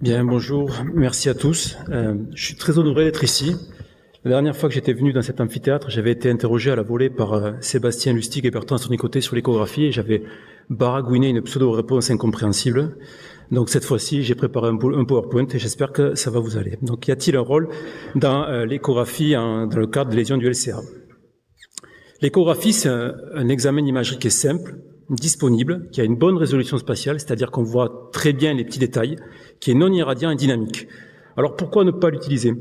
Bien, bonjour, merci à tous. Je suis très honoré d'être ici. La dernière fois que j'étais venu dans cet amphithéâtre, j'avais été interrogé à la volée par Sébastien Lustig et Bertrand Sonicoté sur l'échographie et j'avais baragouiné une pseudo-réponse incompréhensible. Donc cette fois-ci, j'ai préparé un PowerPoint et j'espère que ça va vous aller. Donc y a-t-il un rôle dans l'échographie dans le cadre de lésions du LCA? L'échographie, c'est un examen d'imagerie qui est simple, disponible, qui a une bonne résolution spatiale, c'est-à-dire qu'on voit très bien les petits détails, qui est non irradiant et dynamique. Alors pourquoi ne pas l'utiliser?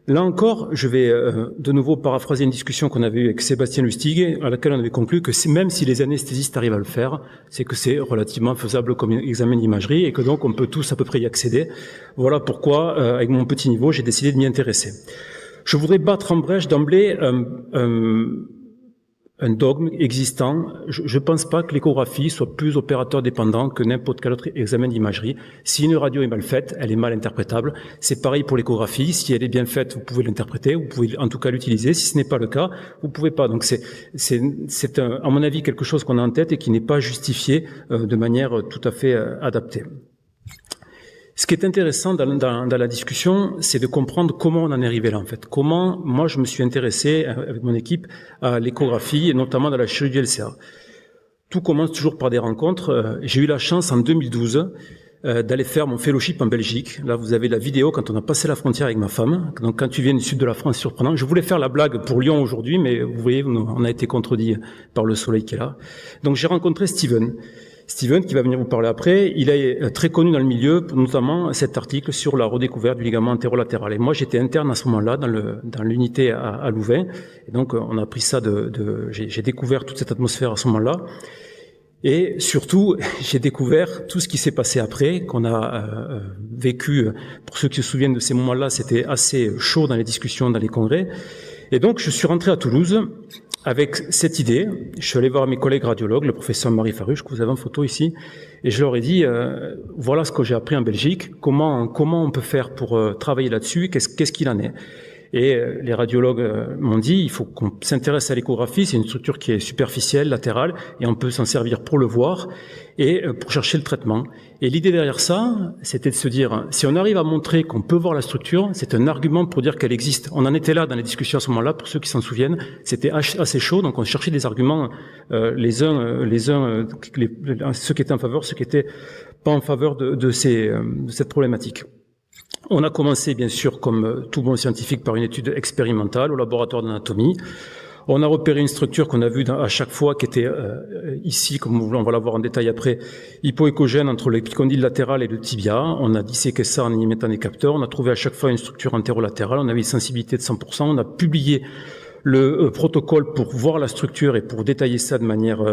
Là encore, je vais de nouveau paraphraser une discussion qu'on avait eue avec Sébastien Lustig, à laquelle on avait conclu que même si les anesthésistes arrivent à le faire, c'est que c'est relativement faisable comme examen d'imagerie et que donc on peut tous à peu près y accéder. Voilà pourquoi, avec mon petit niveau, j'ai décidé de m'y intéresser. Je voudrais battre en brèche d'emblée un dogme existant. Je ne pense pas que l'échographie soit plus opérateur dépendant que n'importe quel autre examen d'imagerie. Si une radio est mal faite, elle est mal interprétable. C'est pareil pour l'échographie. Si elle est bien faite, vous pouvez l'interpréter, vous pouvez en tout cas l'utiliser. Si ce n'est pas le cas, vous pouvez pas. Donc c'est à mon avis quelque chose qu'on a en tête et qui n'est pas justifié de manière tout à fait adaptée. Ce qui est intéressant dans la discussion, c'est de comprendre comment on en est arrivé là, en fait. Comment, moi, je me suis intéressé, avec mon équipe, à l'échographie, et notamment dans la chirurgie LCA. Tout commence toujours par des rencontres. J'ai eu la chance, en 2012, d'aller faire mon fellowship en Belgique. Là, vous avez la vidéo quand on a passé la frontière avec ma femme. Donc, quand tu viens du sud de la France, c'est surprenant. Je voulais faire la blague pour Lyon aujourd'hui, mais vous voyez, on a été contredit par le soleil qui est là. Donc, j'ai rencontré Steven, qui va venir vous parler après, il est très connu dans le milieu, pour notamment cet article sur la redécouverte du ligament antérolatéral. Et moi, j'étais interne à ce moment-là dans l'unité à Louvain. Et donc, on a pris ça j'ai découvert toute cette atmosphère à ce moment-là. Et surtout, j'ai découvert tout ce qui s'est passé après, qu'on a vécu. Pour ceux qui se souviennent de ces moments-là, c'était assez chaud dans les discussions, dans les congrès. Et donc, je suis rentré à Toulouse avec cette idée. Je suis allé voir mes collègues radiologues, le professeur Marie Faruche, que vous avez en photo ici, et je leur ai dit, voilà ce que j'ai appris en Belgique, comment on peut faire pour travailler là-dessus, qu'est-ce qu'il en est. Et les radiologues m'ont dit, il faut qu'on s'intéresse à l'échographie, c'est une structure qui est superficielle, latérale, et on peut s'en servir pour le voir et pour chercher le traitement. Et l'idée derrière ça, c'était de se dire, si on arrive à montrer qu'on peut voir la structure, c'est un argument pour dire qu'elle existe. On en était là dans les discussions à ce moment-là, pour ceux qui s'en souviennent, c'était assez chaud, donc on cherchait des arguments, ceux qui étaient en faveur, ceux qui étaient pas en faveur de cette problématique. On a commencé, bien sûr, comme tout bon scientifique, par une étude expérimentale au laboratoire d'anatomie. On a repéré une structure qu'on a vue à chaque fois, qui était ici, comme on va la voir en détail après, hypoéchogène entre l'épicondyle latéral et le tibia. On a disséqué ça en y mettant des capteurs. On a trouvé à chaque fois une structure antérolatérale. On avait une sensibilité de 100%. On a publié le protocole pour voir la structure et pour détailler ça de manière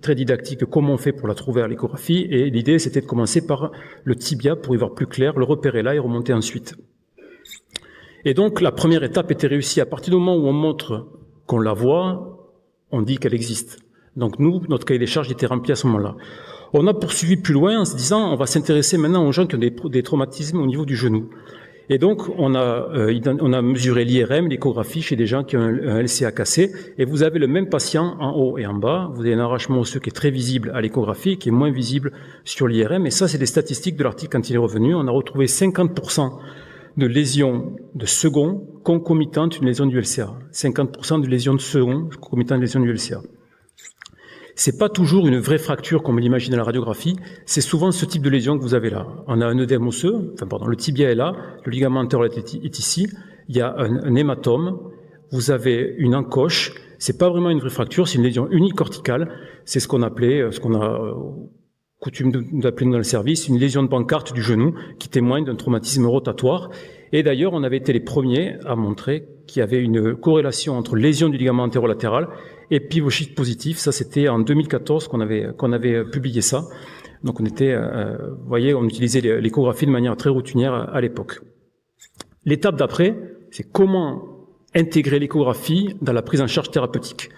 très didactique, comment on fait pour la trouver à l'échographie. Et l'idée, c'était de commencer par le tibia pour y voir plus clair, le repérer là et remonter ensuite. Et donc, la première étape était réussie. À partir du moment où on montre qu'on la voit, on dit qu'elle existe. Donc nous, notre cahier des charges était rempli à ce moment-là. On a poursuivi plus loin en se disant, on va s'intéresser maintenant aux gens qui ont des traumatismes au niveau du genou. Et donc, on a mesuré l'IRM, l'échographie chez des gens qui ont un LCA cassé, et vous avez le même patient en haut et en bas. Vous avez un arrachement osseux qui est très visible à l'échographie et qui est moins visible sur l'IRM. Et ça, c'est des statistiques de l'article quand il est revenu. On a retrouvé 50% de lésions de second concomitantes d'une lésion du LCA. 50% de lésions de second concomitantes d'une lésion du LCA. C'est pas toujours une vraie fracture comme on l'imagine à la radiographie, c'est souvent ce type de lésion que vous avez là. On a un œdème osseux, le tibia est là, le ligament antérieur est ici, il y a un hématome, vous avez une encoche, c'est pas vraiment une vraie fracture, c'est une lésion unicorticale, c'est ce qu'on a coutume d'appeler dans le service, une lésion de pancarte du genou qui témoigne d'un traumatisme rotatoire. Et d'ailleurs, on avait été les premiers à montrer qu'il y avait une corrélation entre lésion du ligament antérolatéral et pivocyte positif. Ça, c'était en 2014 qu'on avait publié ça. Donc, on utilisait l'échographie de manière très routinière à l'époque. L'étape d'après, c'est comment intégrer l'échographie dans la prise en charge thérapeutique.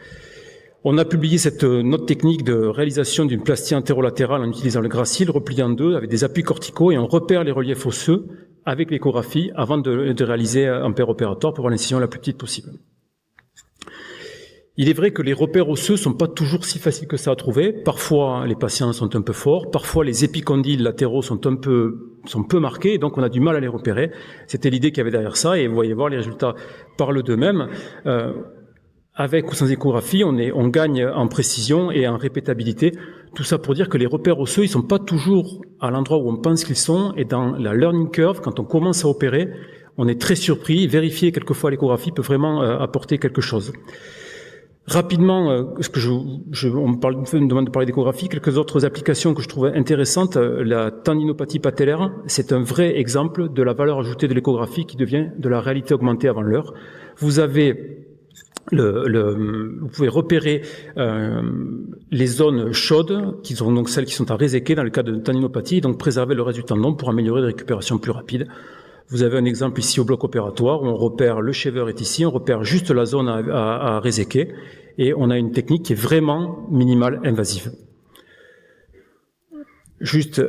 On a publié cette note technique de réalisation d'une plastie antérolatérale en utilisant le gracile replié en deux avec des appuis corticaux et on repère les reliefs osseux avec l'échographie avant de réaliser un pair opératoire pour avoir l'incision la plus petite possible. Il est vrai que les repères osseux sont pas toujours si faciles que ça à trouver. Parfois, les patients sont un peu forts. Parfois, les épicondyles latéraux sont peu marqués. Et donc, on a du mal à les repérer. C'était l'idée qu'il y avait derrière ça. Et vous voyez voir, les résultats parlent d'eux-mêmes. Avec ou sans échographie, on gagne en précision et en répétabilité. Tout ça pour dire que les repères osseux, ils sont pas toujours à l'endroit où on pense qu'ils sont. Et dans la learning curve, quand on commence à opérer, on est très surpris. Vérifier quelquefois l'échographie peut vraiment apporter quelque chose. Rapidement, on me demande de parler d'échographie, quelques autres applications que je trouve intéressantes. La tendinopathie patellaire, c'est un vrai exemple de la valeur ajoutée de l'échographie qui devient de la réalité augmentée avant l'heure. Vous avez vous pouvez repérer les zones chaudes, qui sont donc celles qui sont à réséquer dans le cas de tendinopathie, et donc préserver le reste du tendon pour améliorer les récupérations plus rapides. Vous avez un exemple ici au bloc opératoire où on repère le shaver est ici, on repère juste la zone à réséquer et on a une technique qui est vraiment minimale invasive. Juste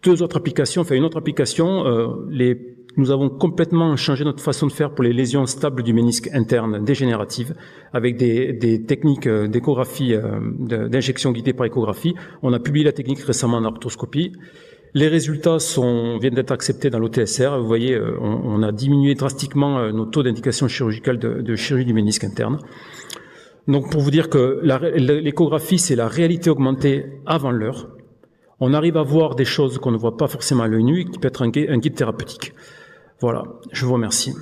deux autres applications, enfin une autre application, nous avons complètement changé notre façon de faire pour les lésions stables du ménisque interne dégénératives avec des techniques d'échographie, d'injection guidée par échographie. On a publié la technique récemment en arthroscopie. Les résultats viennent d'être acceptés dans l'OTSR. Vous voyez, on a diminué drastiquement nos taux d'indication chirurgicale de chirurgie du ménisque interne. Donc, pour vous dire que l'échographie, c'est la réalité augmentée avant l'heure. On arrive à voir des choses qu'on ne voit pas forcément à l'œil nu et qui peut être un guide thérapeutique. Voilà, je vous remercie.